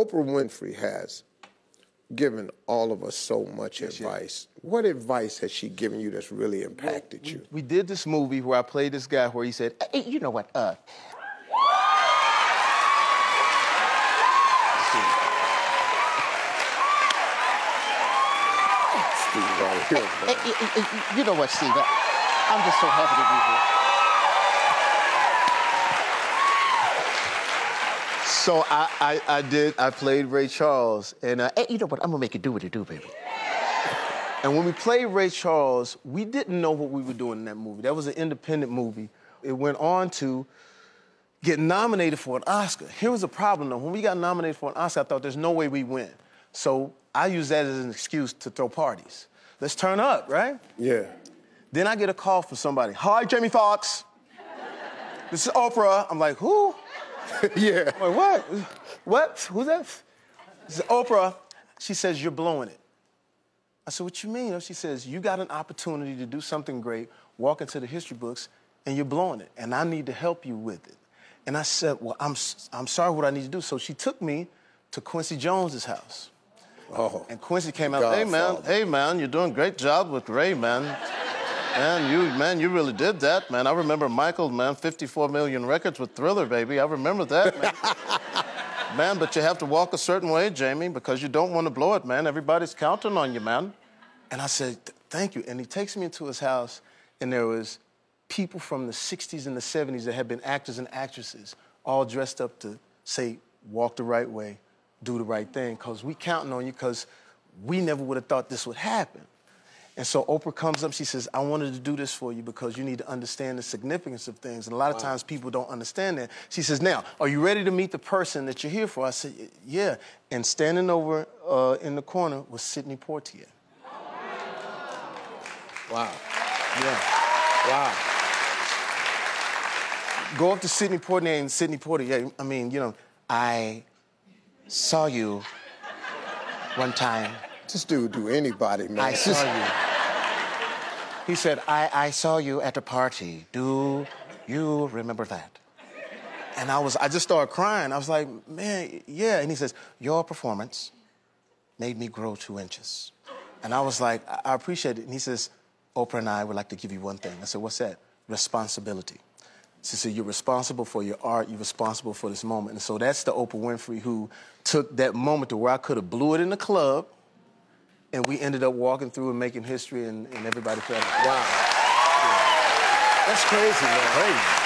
Oprah Winfrey has given all of us so much advice. What advice has she given you that's really impacted you? We did this movie where I played this guy where he said, hey, you know what, Steve, right here, you know what, Steve, I'm just so happy to be here. So I played Ray Charles, and hey, you know what, I'm gonna make you do what you do, baby. And when we played Ray Charles, we didn't know what we were doing in that movie. That was an independent movie. It went on to get nominated for an Oscar. Here was the problem, though. When we got nominated for an Oscar, I thought there's no way we win. So I used that as an excuse to throw parties. Let's turn up, right? Yeah. Then I get a call from somebody. Hi, Jamie Foxx. This is Oprah. I'm like, who? Yeah. I'm like, what? What? Who's that? This is Oprah. She says, you're blowing it. I said, what you mean? She says, you got an opportunity to do something great, walk into the history books, and you're blowing it, and I need to help you with it. And I said, well, I'm sorry, what I need to do. So she took me to Quincy Jones's house. Oh. And Quincy came out, hey, man, you're doing a great job with Ray, man. You really did that, man. I remember Michael, man, 54 million records with Thriller, baby. I remember that, man. Man, but you have to walk a certain way, Jamie, because you don't want to blow it, man. Everybody's counting on you, man. And I said, thank you. And he takes me into his house, and there was people from the 60s and the 70s that had been actors and actresses, all dressed up to say, walk the right way, do the right thing, because we counting on you, because we never would have thought this would happen. And so Oprah comes up, she says, I wanted to do this for you because you need to understand the significance of things. And a lot of times people don't understand that. She says, now, are you ready to meet the person that you're here for? I said, yeah. And standing over in the corner was Sidney Poitier. Wow. Yeah. Wow. Go up to Sidney Poitier and Sidney Poitier, I mean, you know, I saw you one time. This dude do anybody, man. I saw you. He said, I saw you at a party. Do you remember that? And I just started crying. I was like, man, yeah. And he says, your performance made me grow 2 inches. And I was like, I appreciate it. And he says, Oprah and I would like to give you one thing. I said, what's that? Responsibility. She said, you're responsible for your art, you're responsible for this moment. And so that's the Oprah Winfrey who took that moment to where I could have blew it in the club, and we ended up walking through and making history, and everybody felt like, wow. Yeah. That's crazy, man. Crazy.